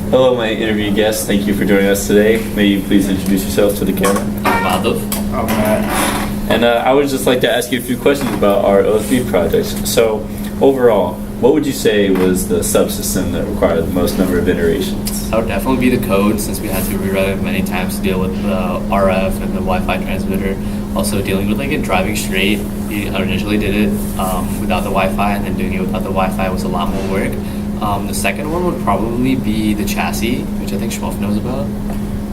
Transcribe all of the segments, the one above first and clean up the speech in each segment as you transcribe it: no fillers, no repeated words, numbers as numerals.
Hello, my interview guest. Thank you for joining us today. May you please introduce yourself to the camera. I'm Madhav. I'm Matt. And I would just like to ask you a few questions about our OSB projects. So, overall, what would you say was the subsystem that required the most number of iterations? That would definitely be the code, since we had to rewrite it many times to deal with the RF and the Wi-Fi transmitter. Also dealing with like it driving straight. We initially did it without the Wi-Fi, and then doing it without the Wi-Fi was a lot more work. The second one would probably be the chassis, which I think Schmuff knows about.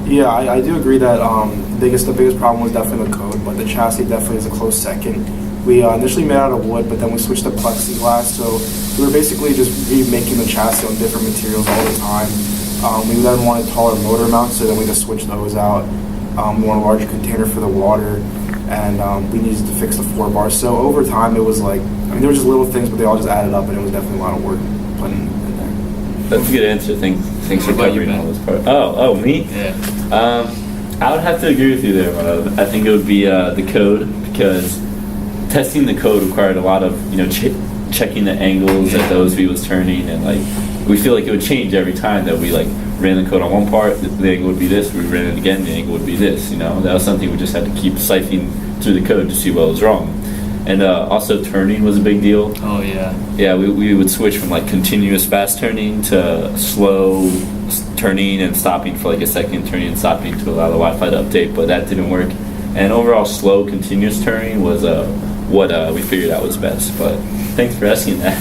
Yeah, I do agree that the biggest problem was definitely the code, but the chassis definitely is a close second. We initially made out of wood, but then we switched to plexiglass, so we were basically just remaking the chassis on different materials all the time. We then wanted taller motor mounts, so then we just switched those out. We wanted a larger container for the water, and we needed to fix the 4 bars. So over time, it was like, there were just little things, but they all just added up, and it was definitely a lot of work putting in there. That's a good answer. Thanks for What about you, covering all man? this part. Oh, me? Yeah. I would have to agree with you there, Madhav. I think it would be the code, because testing the code required a lot of checking the angles that the OSB was turning, and like we feel like it would change every time that we like ran the code on one part. The angle would be this. We ran it again. The angle would be this. That was something we just had to keep siphoning through the code to see what was wrong. And also turning was a big deal. Oh yeah. Yeah, we would switch from like continuous fast turning to slow turning and stopping for like a second, turning and stopping to allow the Wi-Fi to update, but that didn't work. And overall, slow continuous turning was what we figured out was best. But thanks for asking that.